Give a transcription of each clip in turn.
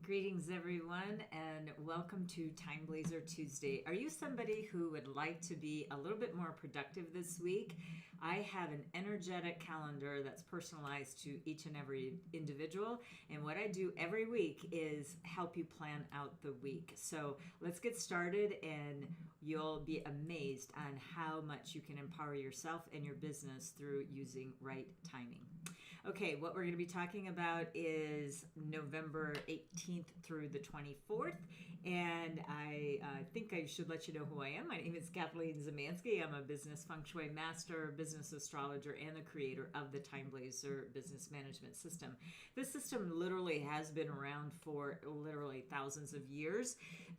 Greetings, everyone, and welcome to TimeBlazr Tuesday. Are you somebody who would like to be a little bit more productive this week? I have an energetic calendar that's personalized to each and every individual, and what I do every week is help you plan out the week. So let's get started, and you'll be amazed on how much you can empower yourself and your business through using right timing. Okay, what we're going to be talking about is November 18th through the 24th, and I think I should let you know who I am. My name is Kathleen Zemansky. I'm a business Feng Shui master, business astrologer, and the creator of the TimeBlazr business management system. This system literally has been around for literally thousands of years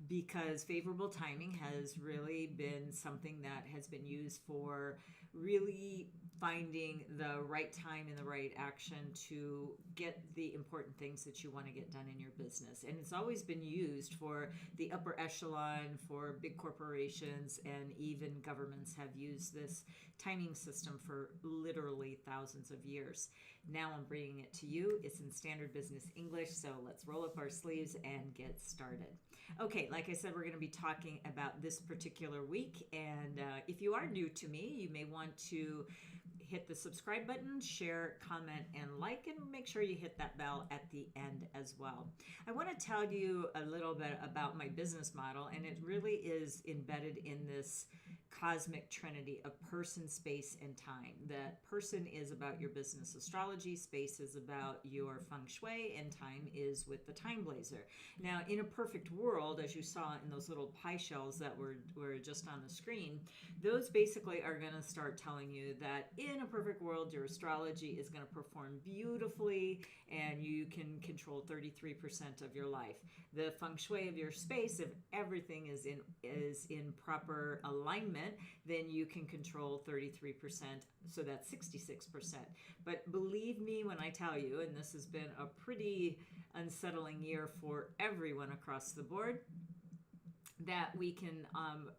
because favorable timing has really been something that has been used for really finding the right time and the right action to get the important things that you want to get done in your business. And it's always been used for the upper echelon, for big corporations, and even governments have used this timing system for literally thousands of years. Now I'm bringing it to you. It's in standard business English, so let's roll up our sleeves and get started. Okay, like I said, we're going to be talking about this particular week, and if you are new to me, you may want to hit the subscribe button, share, comment, and like, and make sure you hit that bell at the end as well. I want to tell you a little bit about my business model, and it really is embedded in this cosmic trinity of person, space, and time. That person is about your business astrology, space is about your Feng Shui, and time is with the TimeBlazr. Now, in a perfect world, as you saw in those little pie shells that were just on the screen, those basically are going to start telling you that in a perfect world, your astrology is going to perform beautifully and you can control 33% of your life. The Feng Shui of your space, if everything is in proper alignment, then you can control 33%, so that's 66%. But believe me when I tell you, and this has been a pretty unsettling year for everyone across the board, that we can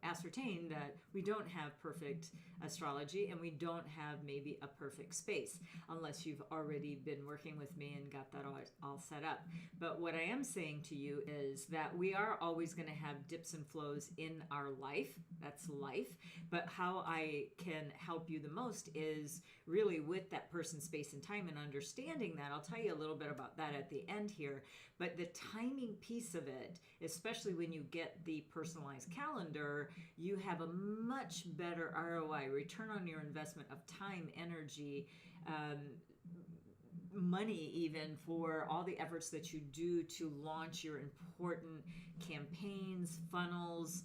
ascertain that we don't have perfect astrology and we don't have maybe a perfect space unless you've already been working with me and got that all set up. But what I am saying to you is that we are always going to have dips and flows in our life. That's life. But how I can help you the most is really with that person, space, and time, and understanding that. I'll tell you a little bit about that at the end here. But the timing piece of it, especially when you get the personalized calendar, you have a much better ROI, return on your investment of time, energy, money, even for all the efforts that you do to launch your important campaigns, funnels.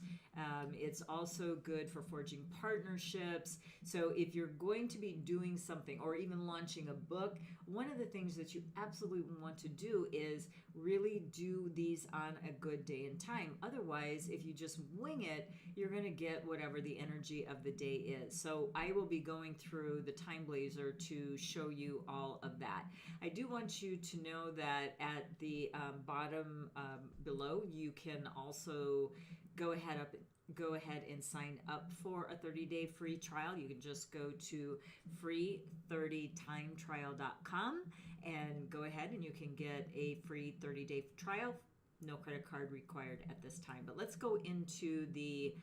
It's also good for forging partnerships. So if you're going to be doing something or even launching a book, one of the things that you absolutely want to do is really do these on a good day and time. Otherwise, if you just wing it, you're going to get whatever the energy of the day is. So I will be going through the TimeBlazr to show you all of that. I do want you to know that at the bottom below, you can also go ahead and sign up for a 30-day free trial. You can just go to free30timetrial.com and go ahead and you can get a free 30-day trial. No credit card required at this time. But let's go into the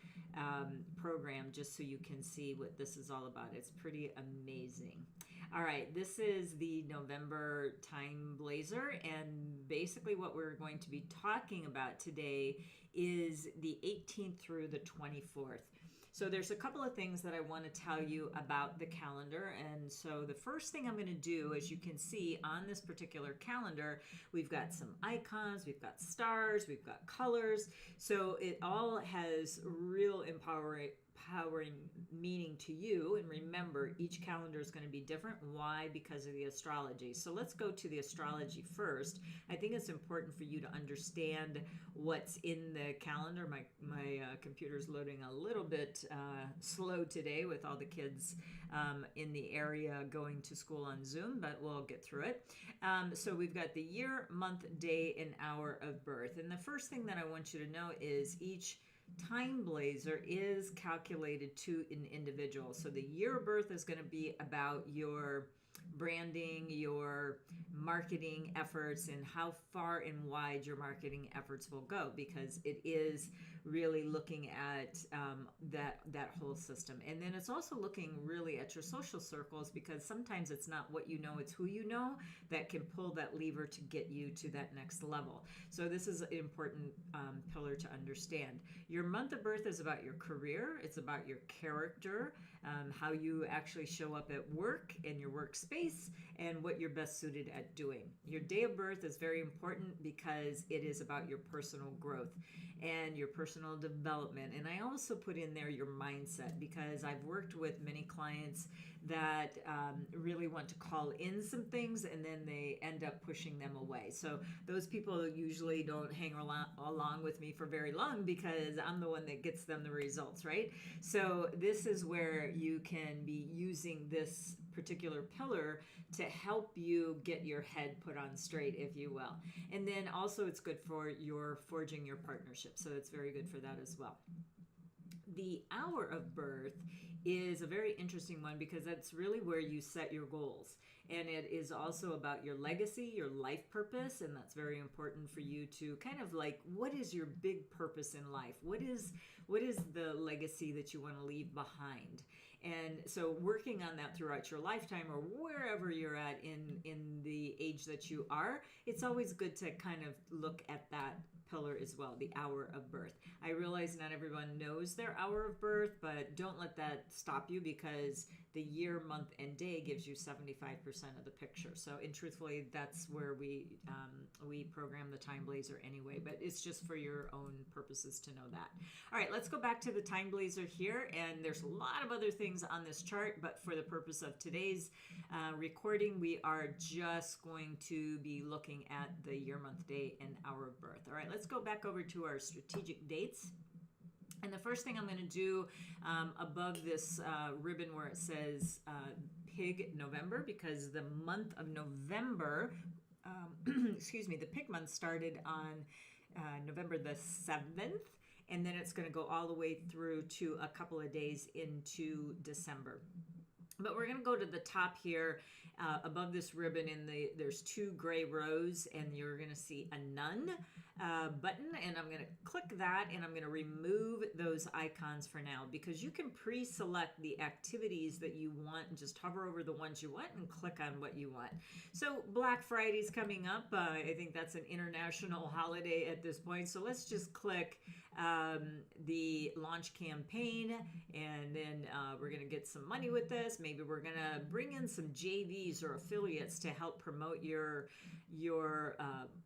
program just so you can see what this is all about. It's pretty amazing. All right, this is the November TimeBlazr, and basically what we're going to be talking about today is the 18th through the 24th. So there's a couple of things that I want to tell you about the calendar. And so the first thing I'm going to do, as you can see on this particular calendar, we've got some icons, we've got stars, we've got colors. So it all has real empowering meaning to you. And remember, each calendar is going to be different. Why? Because of the astrology. So let's go to the astrology first. I think it's important for you to understand what's in the calendar. My computer's loading a little bit slow today with all the kids in the area going to school on Zoom, but we'll get through it. So we've got the year, month, day, and hour of birth. And the first thing that I want you to know is each TimeBlazr is calculated to an individual. So the year of birth is going to be about your branding, your marketing efforts, and how far and wide your marketing efforts will go, because it is really looking at that whole system. And then it's also looking really at your social circles, because sometimes it's not what you know, it's who you know that can pull that lever to get you to that next level. So this is an important pillar to understand. Your month of birth is about your career, it's about your character, how you actually show up at work and your workspace, and what you're best suited at doing. Your day of birth is very important because it is about your personal growth and your personal development. And I also put in there your mindset, because I've worked with many clients that really want to call in some things and then they end up pushing them away. So those people usually don't hang along with me for very long, because I'm the one that gets them the results, right? So this is where you can be using this particular pillar to help you get your head put on straight, if you will. And then also it's good for your forging your partnership. So it's very good for that as well. The hour of birth is a very interesting one, because that's really where you set your goals. And it is also about your legacy, your life purpose, and that's very important for you to kind of like, what is your big purpose in life? What is the legacy that you want to leave behind? And so working on that throughout your lifetime, or wherever you're at in the age that you are, it's always good to kind of look at that pillar as well, the hour of birth. I realize not everyone knows their hour of birth, but don't let that stop you, because the year, month, and day gives you 75% of the picture. So, and truthfully, that's where we program the TimeBlazr anyway, but it's just for your own purposes to know that. All right, let's go back to the TimeBlazr here, and there's a lot of other things on this chart, but for the purpose of today's recording, we are just going to be looking at the year, month, day, and hour of birth. All right, let's go back over to our strategic dates. And the first thing I'm going to do above this ribbon where it says Pig November, because the month of November, the Pig month started on November the 7th, and then it's going to go all the way through to a couple of days into December. But we're going to go to the top here above this ribbon, there's two gray rows, and you're going to see a none button, and I'm going to click that, and I'm going to remove those icons for now, because you can pre-select the activities that you want and just hover over the ones you want and click on what you want. So Black Friday's coming up. I think that's an international holiday at this point, so let's just click the launch campaign, and then we're going to get some money with this. Maybe we're going to bring in some JVs or affiliates to help promote your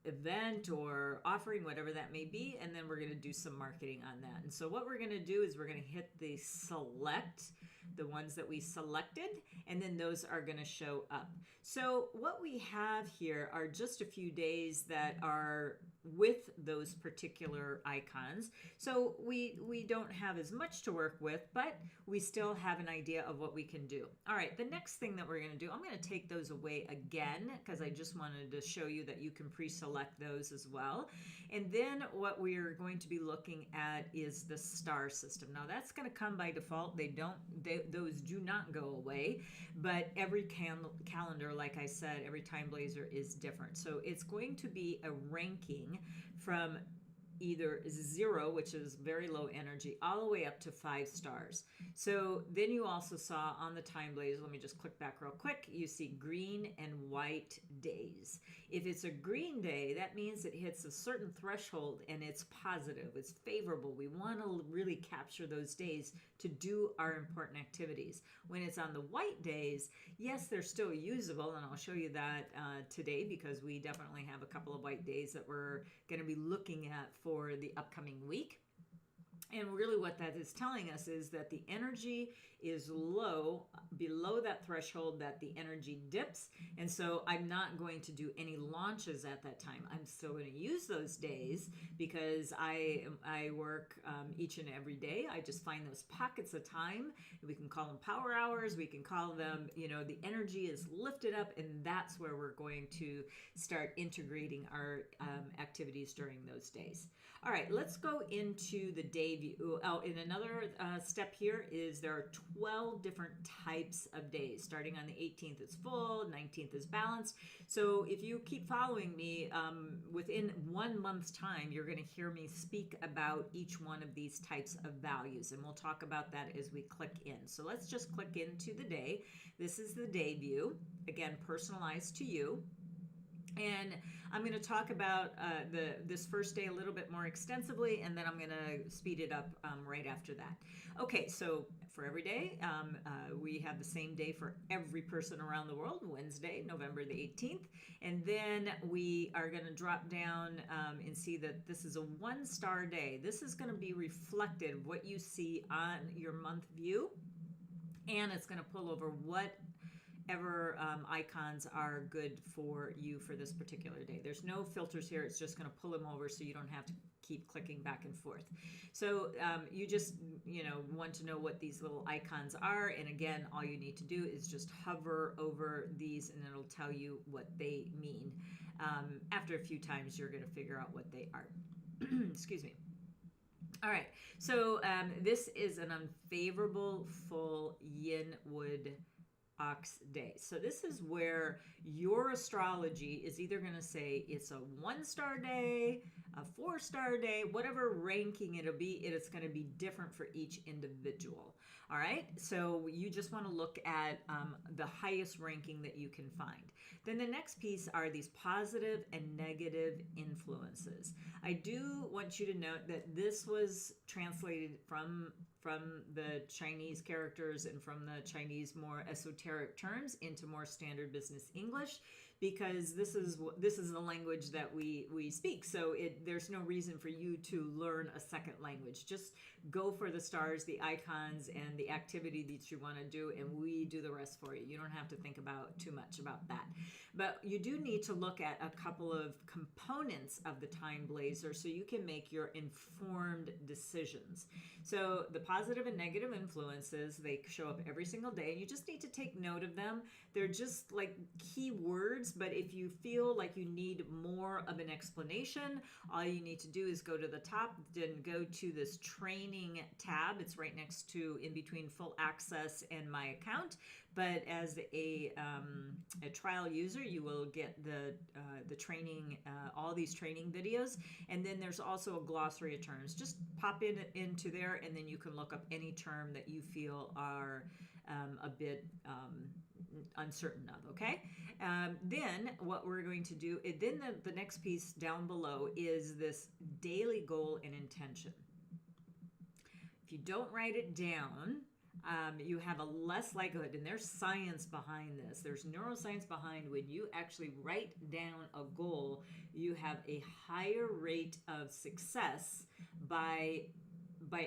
event or offering, whatever that may be, and then we're going to do some marketing on that. And so what we're going to do is we're going to hit the select, the ones that we selected, and then those are going to show up. So what we have here are just a few days that are with those particular icons. So we don't have as much to work with, but we still have an idea of what we can do. All right, the next thing that we're going to do, I'm going to take those away again, because I just wanted to show you that you can pre-select those as well. And then what we're going to be looking at is the star system. Now that's going to come by default. Those do not go away, but every calendar, like I said, every TimeBlazr is different. So it's going to be a ranking from either 0, which is very low energy, all the way up to 5 stars. So then you also saw on the TimeBlazr, let me just click back real quick, you see green and white days. If it's a green day, that means it hits a certain threshold and it's positive, it's favorable. We want to really capture those days to do our important activities. When it's on the white days, yes, they're still usable, and I'll show you that today, because we definitely have a couple of white days that we're going to be looking at for the upcoming week. And really what that is telling us is that the energy is low, below that threshold that the energy dips. And so I'm not going to do any launches at that time. I'm still going to use those days, because I work each and every day. I just find those pockets of time. We can call them power hours. We can call them, the energy is lifted up, and that's where we're going to start integrating our activities during those days. All right, let's go into the day view. Oh, and another step here is there are 12 different types types of days. Starting on the 18th, it's full, 19th is balanced. So if you keep following me, within 1 month's time, you're going to hear me speak about each one of these types of values. And we'll talk about that as we click in. So let's just click into the day. This is the day view, again, personalized to you. And I'm going to talk about this first day a little bit more extensively, and then I'm going to speed it up right after that. Okay, so for every day, we have the same day for every person around the world, Wednesday, November the 18th. And then we are going to drop down and see that this is a 1-star day. This is going to be reflected what you see on your month view, and it's going to pull over whatever icons are good for you for this particular day. There's no filters here. It's just going to pull them over so you don't have to keep clicking back and forth. So you just, want to know what these little icons are. And again, all you need to do is just hover over these and it'll tell you what they mean. After a few times, you're going to figure out what they are. Excuse me. All right. So this is an unfavorable full yin wood ox day. So this is where your astrology is either going to say it's a 1-star day, a 4-star day, whatever ranking it'll be, it's going to be different for each individual. All right. So you just want to look at the highest ranking that you can find. Then the next piece are these positive and negative influences. I do want you to note that this was translated from the Chinese characters and from the Chinese more esoteric terms into more standard business English, because this is the language that we speak. So there's no reason for you to learn a second language. Just go for the stars, the icons, and the activity that you want to do, and we do the rest for you. You don't have to think about too much about that. But you do need to look at a couple of components of the TimeBlazr so you can make your informed decisions. So the positive and negative influences, they show up every single day, and you just need to take note of them. They're just like key words, but if you feel like you need more of an explanation, all you need to do is go to the top, then go to this training tab. It's right next to, in between full access and my account. But as a trial user, you will get the training, all these training videos. And then there's also a glossary of terms. Just pop into there, and then you can look up any term that you feel are a bit uncertain of, okay? Then what we're going to do, then the next piece down below is this daily goal and intention. If you don't write it down, you have a less likelihood, and there's science behind this. There's neuroscience behind when you actually write down a goal, you have a higher rate of success by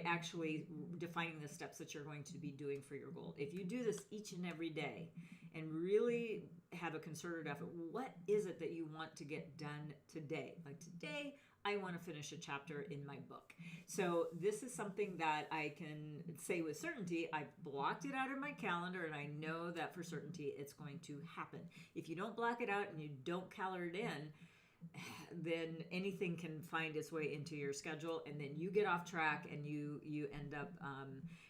actually defining the steps that you're going to be doing for your goal. If you do this each and every day and really have a concerted effort, what is it that you want to get done today? Like today, I want to finish a chapter in my book. So this is something that I can say with certainty. I've blocked it out of my calendar, and I know that for certainty it's going to happen. If you don't block it out and you don't calendar it in, then anything can find its way into your schedule, and then you get off track and you end up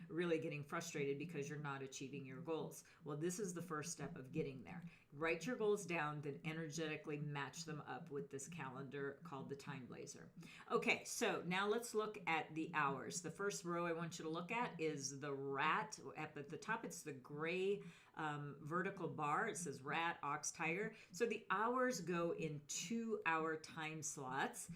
really getting frustrated because you're not achieving your goals. Well, this is the first step of getting there. Write your goals down, then energetically match them up with this calendar called the TimeBlazr. Okay, so now let's look at the hours. The first row I want you to look at is the rat. At the top, it's the gray vertical bar. It says rat, ox, tiger. So the hours go in 2-hour time slots.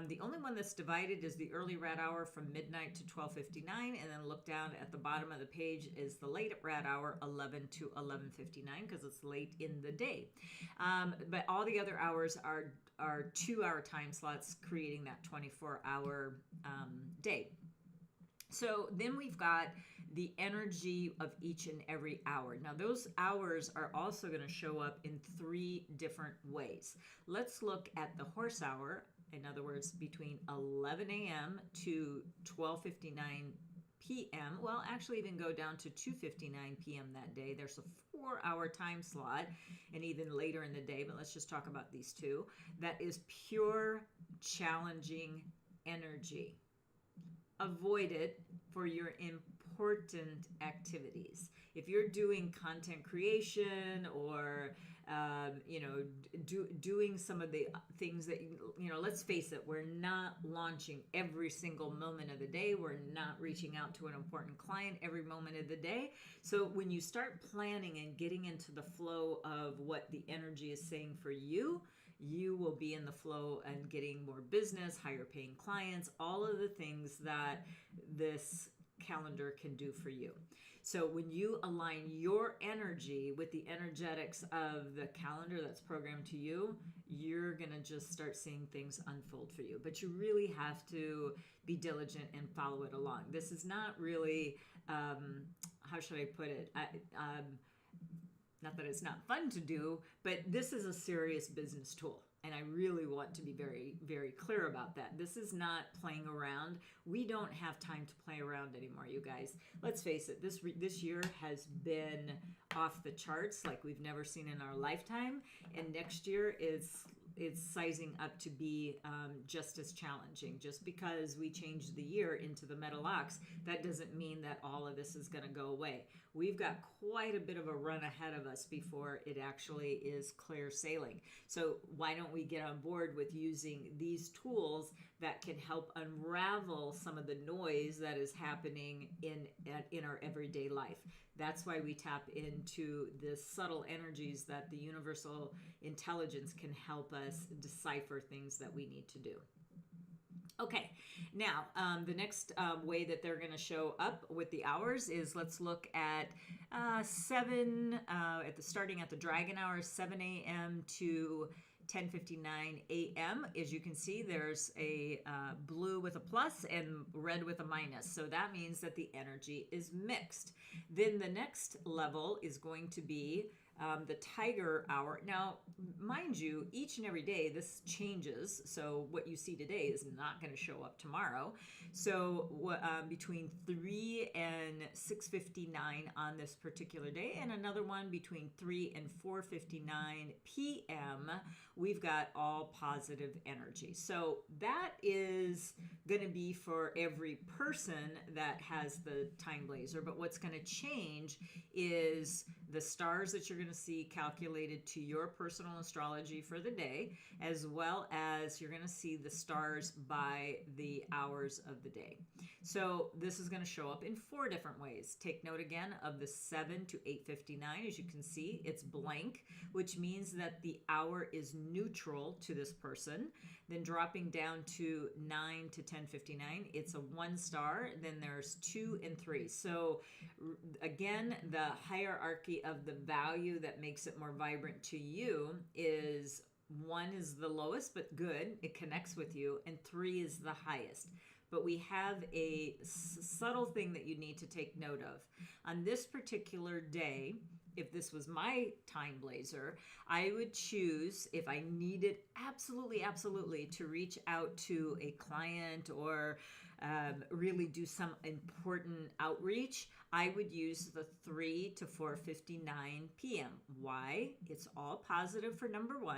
The only one that's divided is the early rat hour from midnight to 12:59, and then look down at the bottom of the page is the late rat hour, 11 to 11:59, because it's late in the day. But all the other hours are 2-hour time slots, creating that 24-hour day. So then we've got the energy of each and every hour. Now those hours are also going to show up in 3 different ways. Let's look at the horse hour. In other words, between 11 a.m. to 12:59 p.m. Well, actually even go down to 2:59 p.m. that day. There's a 4-hour time slot, and even later in the day, but let's just talk about these two. That is pure challenging energy. Avoid it for your important activities. if you're doing content creation or doing some of the things that, let's face it, we're not launching every single moment of the day. We're not reaching out to an important client every moment of the day. So when you start planning and getting into the flow of what the energy is saying for you, you will be in the flow and getting more business, higher paying clients, all of the things that this calendar can do for you. So when you align your energy with the energetics of the calendar that's programmed to you, you're going to just start seeing things unfold for you. But you really have to be diligent and follow it along. This is not really, how should I put it? Not that it's not fun to do, but this is a serious business tool. And I really want to be very, very clear about that. This is not playing around. We don't have time to play around anymore, you guys. Let's face it, this year has been off the charts like we've never seen in our lifetime. And next year is sizing up to be just as challenging. Just because we changed the year into the metal ox, that doesn't mean that all of this is going to go away. We've got quite a bit of a run ahead of us before it actually is clear sailing. So why don't we get on board with using these tools that can help unravel some of the noise that is happening in our everyday life? That's why we tap into the subtle energies that the universal intelligence can help us decipher things that we need to do. Okay, now the next way that they're going to show up with the hours is, let's look at starting at the dragon hour, 7 a.m. to 10:59 a.m. As you can see, there's a blue with a plus and red with a minus. So that means that the energy is mixed. Then the next level is going to be the tiger hour. Now, mind you, each and every day this changes. So what you see today is not going to show up tomorrow. So between 3 and 6:59 on this particular day, and another one between 3 and 4:59 p.m., we've got all positive energy. So that is going to be for every person that has the TimeBlazr. But what's going to change is the stars that you're going to see calculated to your personal astrology for the day, as well as you're going to see the stars by the hours of the day. So this is going to show up in 4 different ways. Take note again of the 7 to 8:59. As you can see, it's blank, which means that the hour is neutral to this person. Then dropping down to 9 to 10:59, it's a 1 star. Then there's 2 and 3. So again, the hierarchy of the value that makes it more vibrant to you is 1 is the lowest but good, it connects with you, and 3 is the highest. But we have a subtle thing that you need to take note of. On this particular day, if this was my TimeBlazr, I would choose, if I needed absolutely to reach out to a client or really do some important outreach, I would use the 3 to 4:59 p.m. Why? It's all positive for number 1.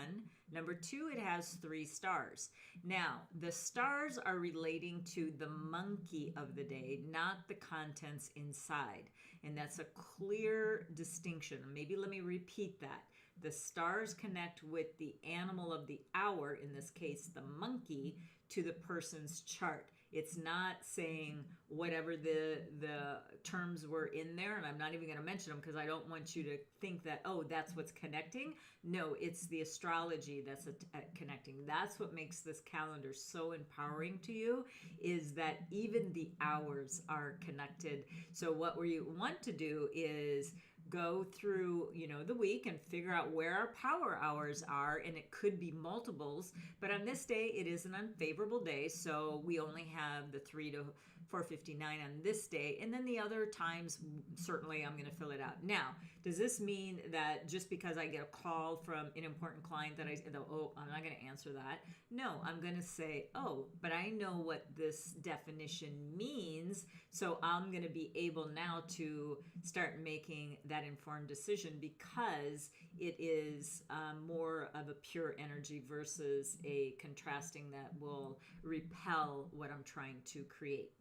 Number 2, it has 3 stars. Now, the stars are relating to the monkey of the day, not the contents inside. And that's a clear distinction. Maybe let me repeat that. The stars connect with the animal of the hour, in this case, the monkey, to the person's chart. It's not saying whatever the terms were in there, and I'm not even going to mention them because I don't want you to think that, oh, that's what's connecting. No, it's the astrology that's connecting. That's what makes this calendar so empowering to you, is that even the hours are connected. So what we want to do is go through, the week and figure out where our power hours are, and it could be multiples, but on this day it is an unfavorable day, so we only have the 3 to 4:59 on this day, and then the other times certainly I'm going to fill it out. Now, does this mean that just because I get a call from an important client that I'm not going to answer that? No, I'm going to say, oh, but I know what this definition means, so I'm going to be able now to start making that informed decision, because it is more of a pure energy versus a contrasting that will repel what I'm trying to create.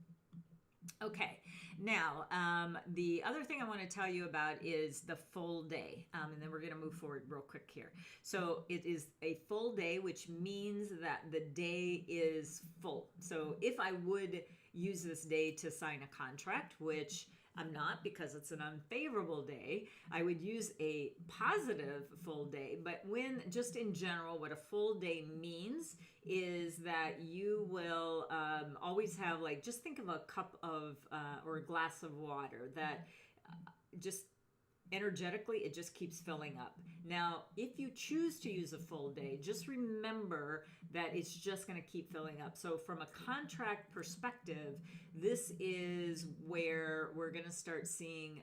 Okay, now the other thing I want to tell you about is the full day, and then we're going to move forward real quick here. So it is a full day, which means that the day is full. So if I would use this day to sign a contract, which I'm not because it's an unfavorable day, I would use a positive full day. But when, just in general, what a full day means is that you will always have, like, just think of a cup of or a glass of water that just energetically it just keeps filling up. Now, if you choose to use a full day, just remember that it's just going to keep filling up. So from a contract perspective, this is where we're going to start seeing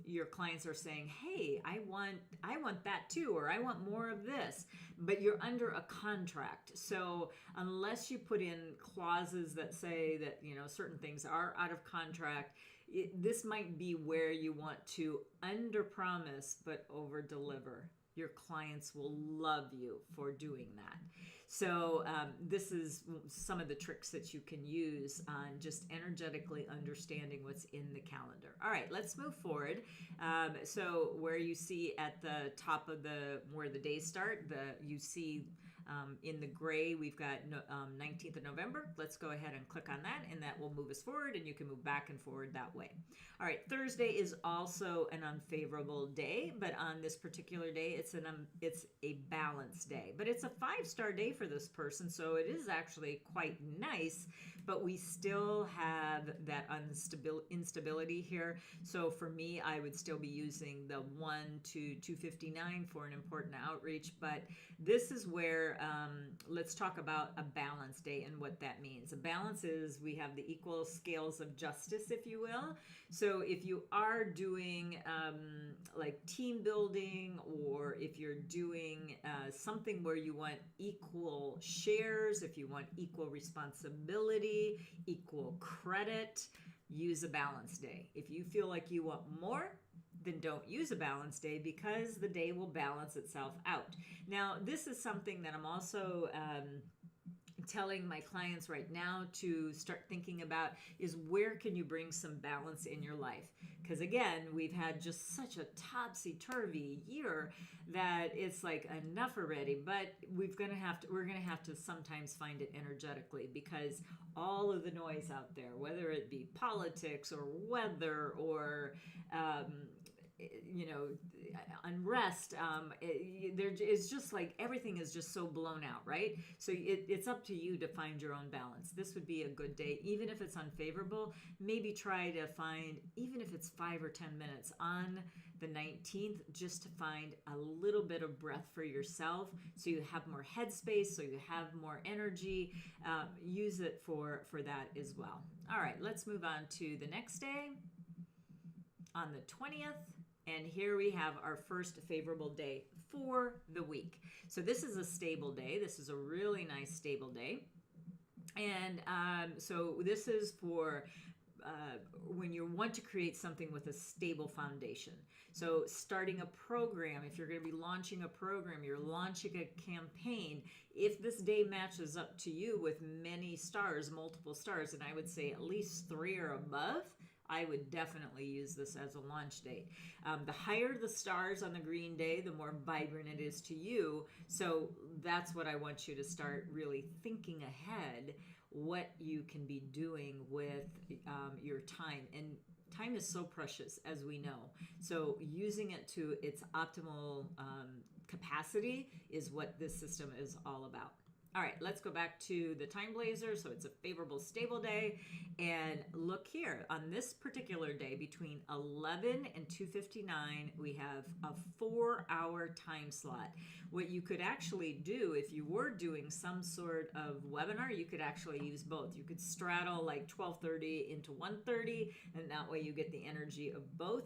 your clients are saying, hey, I want that too, or I want more of this, but you're under a contract. So unless you put in clauses that say that, you know, certain things are out of contract, this might be where you want to under promise but over deliver. Your clients will love you for doing that. So this is some of the tricks that you can use on just energetically understanding what's in the calendar. All right, let's move forward. So where you see at the top of where the days start, you see in the gray, we've got 19th of November. Let's go ahead and click on that, and that will move us forward, and you can move back and forward that way. All right, Thursday is also an unfavorable day, but on this particular day, it's a balanced day. But it's a 5-star day for this person, so it is actually quite nice, but we still have that instability here. So for me, I would still be using the 1 to 259 for an important outreach, but this is where let's talk about a balanced day and what that means. A balance is we have the equal scales of justice, if you will. So if you are doing like team building, or if you're doing something where you want equal shares, if you want equal responsibility, equal credit, use a balanced day. If you feel like you want more, then don't use a balanced day, because the day will balance itself out. Now, this is something that I'm also telling my clients right now to start thinking about, is where can you bring some balance in your life? Because again, we've had just such a topsy-turvy year that it's like enough already, but we're gonna have to sometimes find it energetically, because all of the noise out there, whether it be politics or weather or you know, unrest, it's just like everything is just so blown out, right? So it's up to you to find your own balance. This would be a good day, even if it's unfavorable. Maybe try to find, even if it's 5 or 10 minutes on the 19th, just to find a little bit of breath for yourself, so you have more headspace, so you have more energy. Use it for that as well. All right, let's move on to the next day on the 20th. And here we have our first favorable day for the week. So this is a stable day. This is a really nice stable day. And so this is for when you want to create something with a stable foundation. So starting a program, if you're going to be launching a program, you're launching a campaign, if this day matches up to you with many stars, multiple stars, and I would say at least 3 or above, I would definitely use this as a launch date. The higher the stars on the green day, the more vibrant it is to you. So that's what I want you to start really thinking ahead, what you can be doing with your time. And time is so precious, as we know. So using it to its optimal capacity is what this system is all about. All right, let's go back to the TimeBlazr. So it's a favorable, stable day. And look here, on this particular day, between 11 and 2:59, we have a 4-hour time slot. What you could actually do, if you were doing some sort of webinar, you could actually use both. You could straddle like 12:30 into 1:30, and that way you get the energy of both,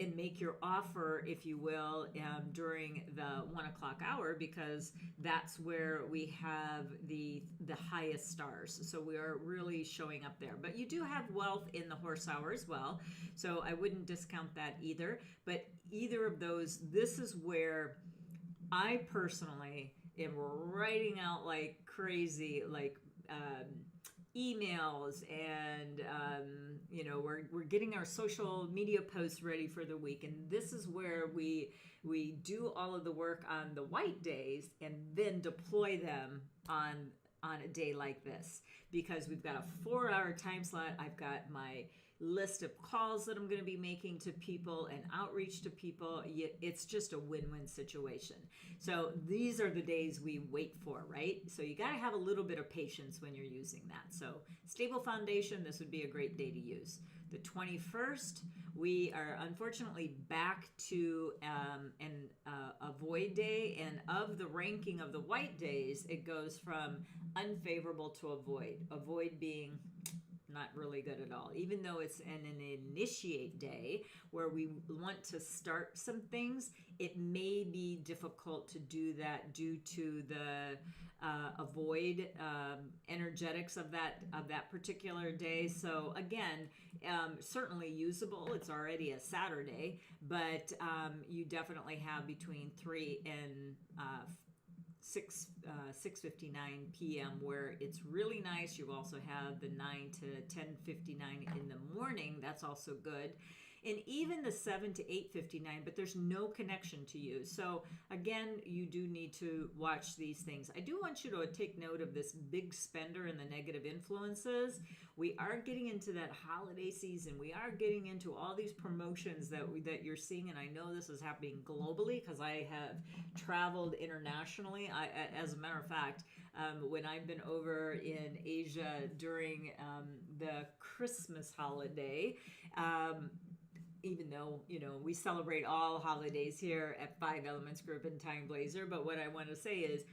and make your offer, if you will, during the 1 o'clock hour, because that's where we have the highest stars. So we are really showing up there. But you do have wealth in the horse hour as well, so I wouldn't discount that either. But either of those, this is where I personally am writing out like crazy, like emails, and we're getting our social media posts ready for the week, and this is where we do all of the work on the white days and then deploy them on a day like this, because we've got a 4-hour time slot. I've got my list of calls that I'm going to be making to people and outreach to people. It's just a win-win situation. So these are the days we wait for, right? So you got to have a little bit of patience when you're using that. So stable foundation, this would be a great day to use. The 21st, we are unfortunately back to a void day, and of the ranking of the white days, it goes from unfavorable to avoid. Avoid being not really good at all, even though it's an initiate day where we want to start some things. It may be difficult to do that due to the avoid energetics of that particular day. So again, certainly usable. It's already a Saturday, but you definitely have between 3 and 6:59 p.m. where it's really nice. You also have the 9 to 10:59 in the morning. That's also good. And even the 7 to 8:59, but there's no connection to you. So again, you do need to watch these things. I do want you to take note of this big spender and the negative influences. We are getting into that holiday season. We are getting into all these promotions that you're seeing, and I know this is happening globally because I have traveled internationally. As a matter of fact, when I've been over in Asia during the Christmas holiday, even though, we celebrate all holidays here at 5 Elements Group and TimeBlazr, but what I want to say is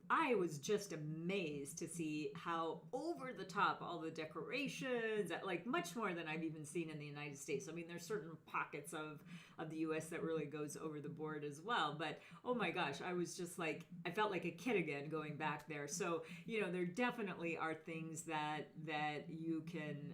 I was just amazed to see how over the top all the decorations, like much more than I've even seen in the United States. I mean, there's certain pockets of the US that really goes over the board as well. But oh my gosh, I was just like, I felt like a kid again going back there. So, there definitely are things that you can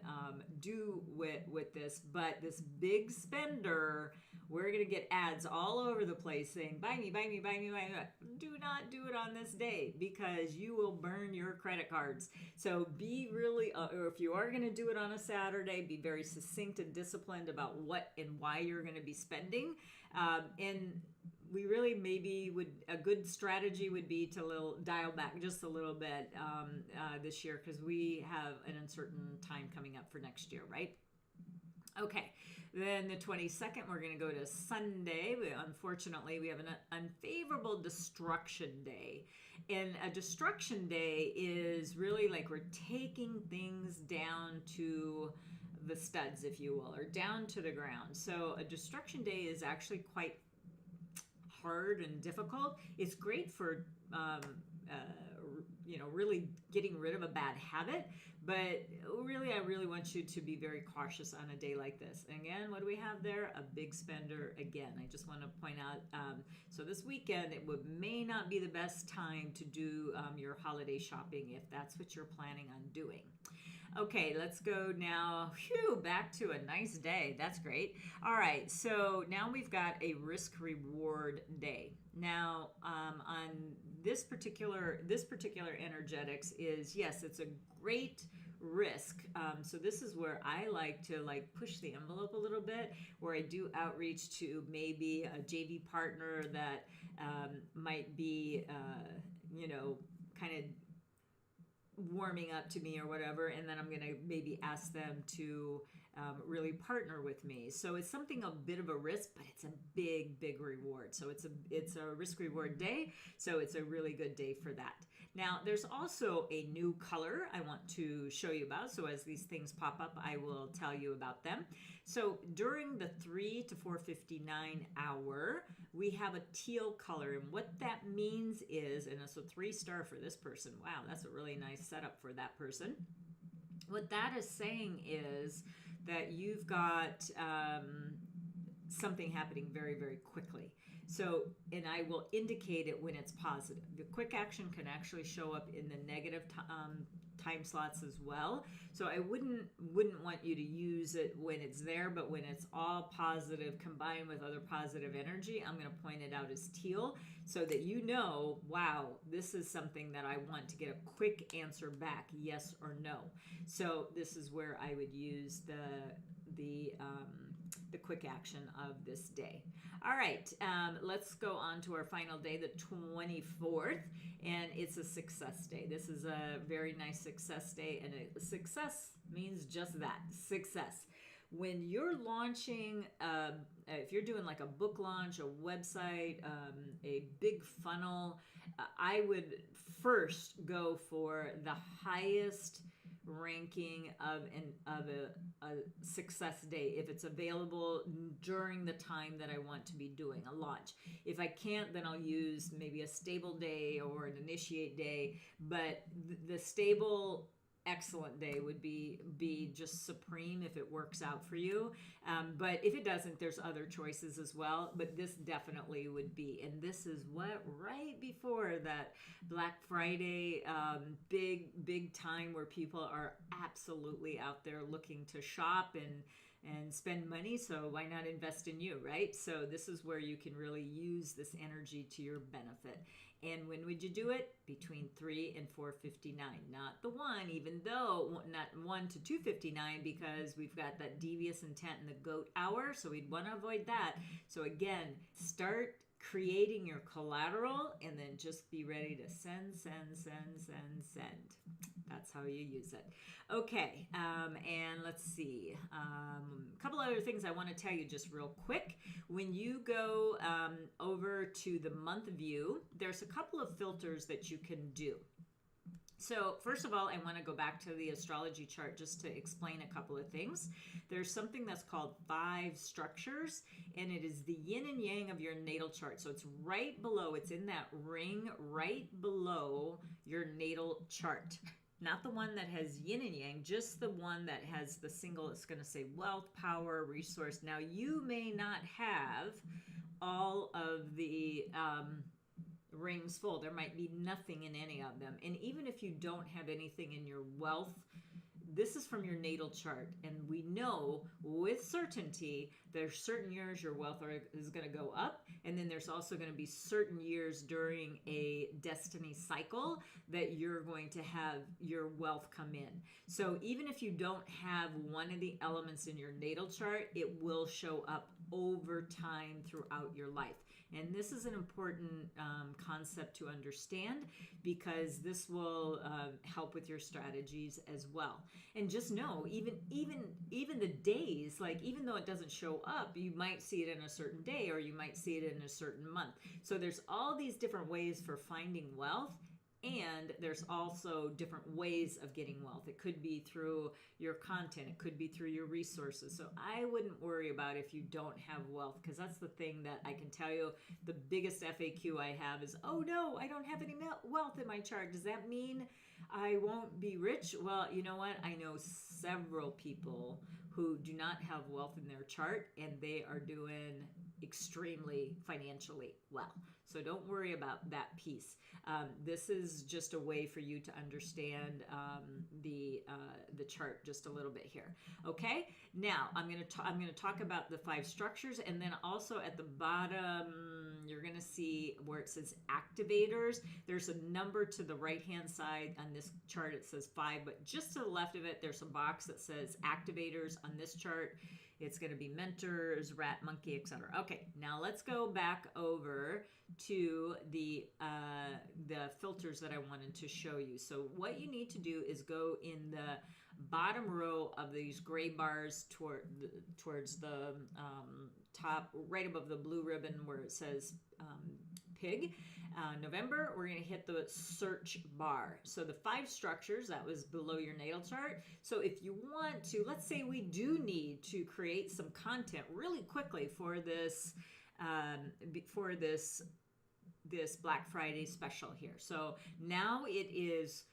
do with this. But this big spender, we're going to get ads all over the place saying, buy me, buy me, buy me, buy me. Do not do it on this day because you will burn your credit cards. So be really, or if you are going to do it on a Saturday, be very succinct and disciplined about what and why you're going to be spending. And we really a good strategy would be to dial back just a little bit this year, because we have an uncertain time coming up for next year, right? Okay, then the 22nd, we're going to go to Sunday. Unfortunately, we have an unfavorable destruction day. And a destruction day is really like we're taking things down to the studs, if you will, or down to the ground. So a destruction day is actually quite hard and difficult. It's great for really getting rid of a bad habit, but really, I really want you to be very cautious on a day like this. And again, what do we have there? A big spender again. I just want to point out, so this weekend, it may not be the best time to do your holiday shopping if that's what you're planning on doing. Okay, let's go now back to a nice day. That's great. All right, so now we've got a risk-reward day. Now, on this particular energetics is, yes, it's a great risk. So this is where I like to push the envelope a little bit, where I do outreach to maybe a JV partner that might be, kind of warming up to me or whatever, and then I'm going to maybe ask them to really partner with me. So it's something a bit of a risk, but it's a big reward. So it's a risk reward day. So it's a really good day for that. Now there's also a new color I want to show you about. So as these things pop up, I will tell you about them. So during the 3 to 4:59 hour, we have a teal color, and what that means is, and it's a 3-star for this person. Wow, that's a really nice setup for that person. What that is saying is that you've got something happening very quickly. So, and I will indicate it when it's positive. The quick action can actually show up in the negative time slots as well. So I wouldn't want you to use it when it's there, but when it's all positive combined with other positive energy, I'm going to point it out as teal so that you know, wow, this is something that I want to get a quick answer back, yes or no. So this is where I would use the quick action of this day. All right, let's go on to our final day, the 24th, and it's a success day. This is a very nice success day, and success means just that, success. When you're launching, if you're doing like a book launch, a website, a big funnel, I would first go for the highest ranking of a success day if it's available during the time that I want to be doing a launch. If I can't, then I'll use maybe a stable day or an initiate day, but the stable excellent day would be just supreme if it works out for you, but if it doesn't, there's other choices as well, but this definitely would be. And this is what, right before that Black Friday big time where people are absolutely out there looking to shop and spend money, so why not invest in you, right? So this is where you can really use this energy to your benefit. And when would you do it? Between 3 and 4:59, not the 1, even though not 1 to 2:59, because we've got that devious intent in the goat hour, so we'd want to avoid that. So again, start creating your collateral and then just be ready to send. That's how you use it. Okay, and let's see. A couple other things I want to tell you just real quick. When you go over to the month view, there's a couple of filters that you can do. So first of all, I want to go back to the astrology chart just to explain a couple of things. There's something that's called 5 structures, and it is the yin and yang of your natal chart. So it's right below, it's in that ring right below your natal chart. Not the one that has yin and yang, just the one that has the single. It's going to say wealth, power, resource. Now, you may not have all of the rings full. There might be nothing in any of them. And even if you don't have anything in your wealth, this is from your natal chart. And we know with certainty there's certain years your wealth is going to go up. And then there's also going to be certain years during a destiny cycle that you're going to have your wealth come in. So even if you don't have one of the elements in your natal chart, it will show up over time throughout your life. And this is an important concept to understand, because this will help with your strategies as well. And just know, even the days, like even though it doesn't show up, you might see it in a certain day or you might see it in a certain month. So there's all these different ways for finding wealth. And there's also different ways of getting wealth. It could be through your content. It could be through your resources. So I wouldn't worry about if you don't have wealth, because that's the thing that I can tell you. The biggest FAQ I have is, oh no, I don't have any wealth in my chart. Does that mean I won't be rich? Well, you know what? I know several people who do not have wealth in their chart, and they are doing extremely financially well. So don't worry about that piece. This is just a way for you to understand the chart just a little bit here. Okay. Now I'm going to talk about the 5 structures, and then also at the bottom you're going to see where it says activators. There's a number to the right hand side on this chart. It says 5, but just to the left of it, there's a box that says activators. On this chart, it's going to be mentors, rat, monkey, etc. Okay, now let's go back over to the filters that I wanted to show you. So what you need to do is go in the bottom row of these gray bars towards the top, right above the blue ribbon where it says pig. November, we're going to hit the search bar. So the 5 structures, that was below your natal chart. So if you want to, let's say we do need to create some content really quickly for this this Black Friday special here. So now it is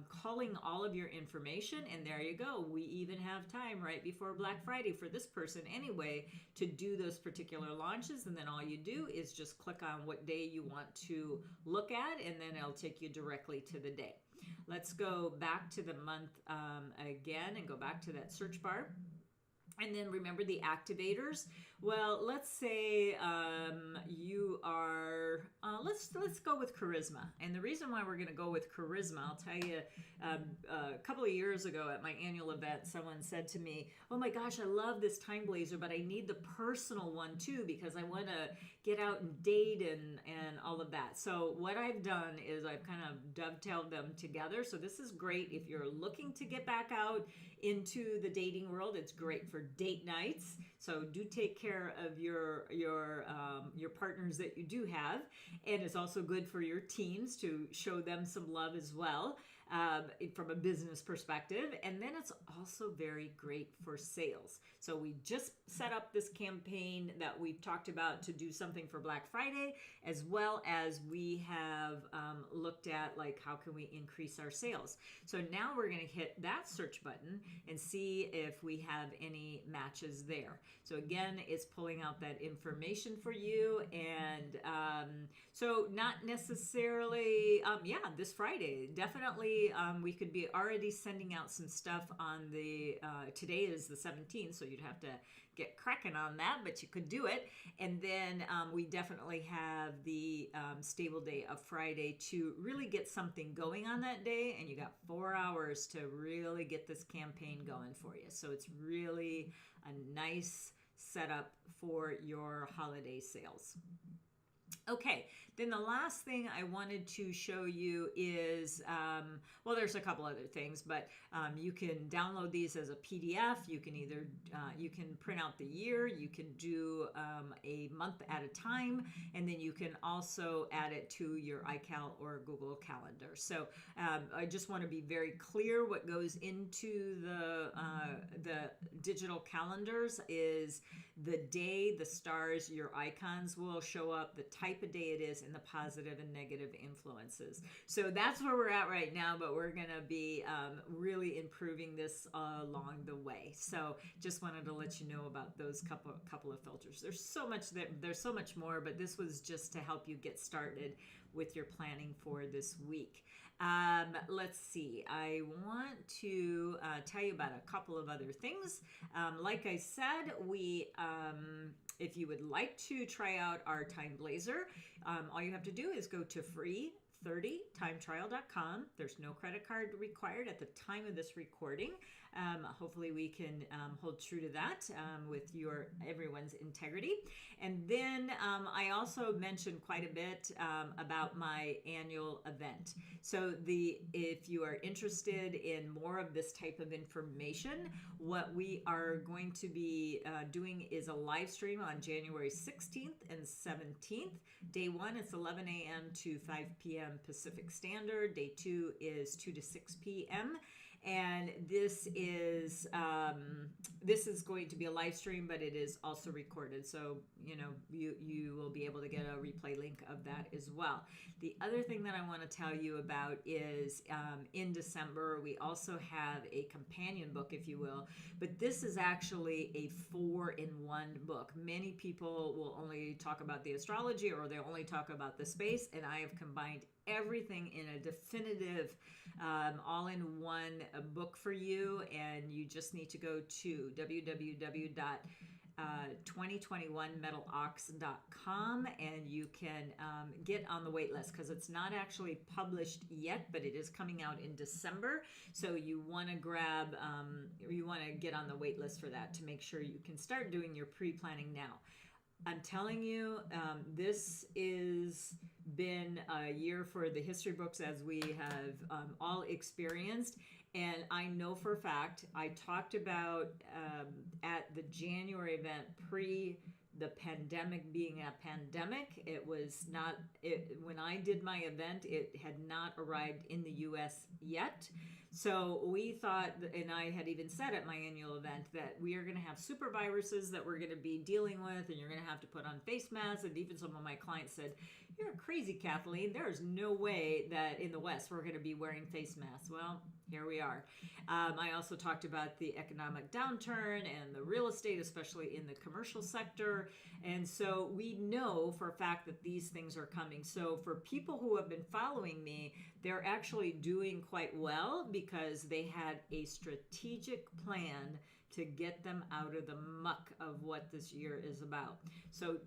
calling all of your information, and there you go. We even have time right before Black Friday for this person anyway to do those particular launches, and then all you do is just click on what day you want to look at, and then it'll take you directly to the day. let's go back to the month again and go back to that search bar. And then remember the activators. Well, let's say you are, let's go with charisma. And the reason why we're going to go with charisma, I'll tell you, a couple of years ago at my annual event, someone said to me, oh my gosh, I love this TimeBlazr, but I need the personal one too, because I want to get out and date and all of that. So what I've done is I've kind of dovetailed them together. So this is great if you're looking to get back out into the dating world. It's great for date nights. So do take care of your partners that you do have, and it's also good for your teams to show them some love as well. From a business perspective, and then it's also very great for sales. So we just set up this campaign that we've talked about to do something for Black Friday, as well as we have looked at like how can we increase our sales. So now we're going to hit that search button and see if we have any matches there. So again, it's pulling out that information for you, and so not necessarily, this Friday, definitely. We could be already sending out some stuff on the, today is the 17th, so you'd have to get cracking on that, but you could do it. And then we definitely have the stable day of Friday to really get something going on that day, and you got 4 hours to really get this campaign going for you. So it's really a nice setup for your holiday sales. Okay, then the last thing I wanted to show you is, well, there's a couple other things, but you can download these as a PDF. You can either, you can print out the year, you can do a month at a time, and then you can also add it to your iCal or Google Calendar. So I just want to be very clear what goes into the digital calendars is the day, the stars, your icons will show up, the type of day it is, and the positive and negative influences. So that's where we're at right now, but we're going to be really improving this along the way. So just wanted to let you know about those couple of filters. There's so much more, but this was just to help you get started with your planning for this week. Let's see. I want to tell you about a couple of other things. Like I said, if you would like to try out our TimeBlazr, all you have to do is go to free30timetrial.com. There's no credit card required at the time of this recording. Hopefully we can hold true to that with everyone's integrity. And then I also mentioned quite a bit about my annual event. So if you are interested in more of this type of information, what we are going to be doing is a live stream on January 16th and 17th. Day 1, it's 11 a.m. to 5 p.m. Pacific Standard. Day 2 is 2 to 6 p.m. And this is going to be a live stream, but it is also recorded. So, you will be able to get a replay link of that as well. The other thing that I want to tell you about is in December, we also have a companion book, if you will, but this is actually a 4-in-1 book. Many people will only talk about the astrology, or they only talk about the space, and I have combined everything in a definitive all-in-one book for you, and you just need to go to www.2021metalox.com and you can get on the wait list, because it's not actually published yet, but it is coming out in December. So you want to get on the wait list for that to make sure you can start doing your pre-planning now. I'm telling you, this is been a year for the history books, as we have all experienced. And I know for a fact, I talked about at the January event, the pandemic being a pandemic, when I did my event, it had not arrived in the US yet. So we thought, and I had even said at my annual event, that we are going to have super viruses that we're going to be dealing with, and you're going to have to put on face masks. And even some of my clients said, "You're crazy, Kathleen. There is no way that in the West we're going to be wearing face masks." Well, here we are. I also talked about the economic downturn and the real estate, especially in the commercial sector. And so we know for a fact that these things are coming. So for people who have been following me, they're actually doing quite well because they had a strategic plan to get them out of the muck of what this year is about. So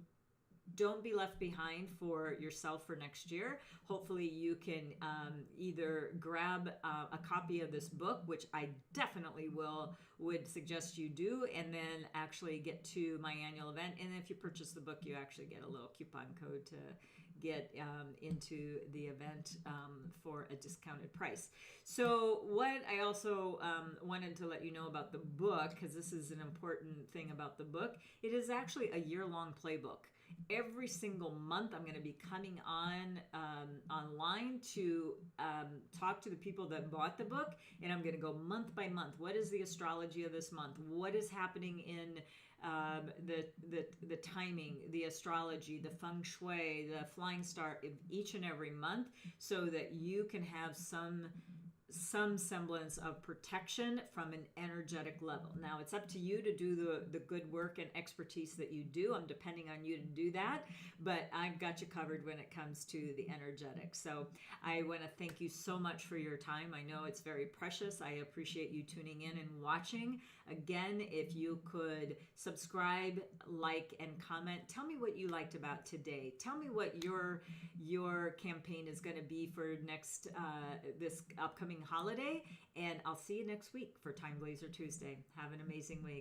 don't be left behind for yourself for next year. Hopefully you can either grab a copy of this book, which I definitely would suggest you do, and then actually get to my annual event. And if you purchase the book, you actually get a little coupon code to get into the event for a discounted price. So what I also wanted to let you know about the book, because this is an important thing about the book, it is actually a year-long playbook. Every single month, I'm going to be coming on online to talk to the people that bought the book, and I'm going to go month by month. What is the astrology of this month? What is happening in the timing, the astrology, the Feng Shui, the flying star of each and every month, so that you can have some semblance of protection from an energetic level. Now, it's up to you to do the good work and expertise that you do. I'm depending on you to do that, but I've got you covered when it comes to the energetic. So I want to thank you so much for your time. I know it's very precious. I appreciate you tuning in and watching. Again, if you could subscribe, like, and comment. Tell me what you liked about today. Tell me what your campaign is going to be for next this upcoming holiday, and I'll see you next week for TimeBlazr Tuesday. Have an amazing week.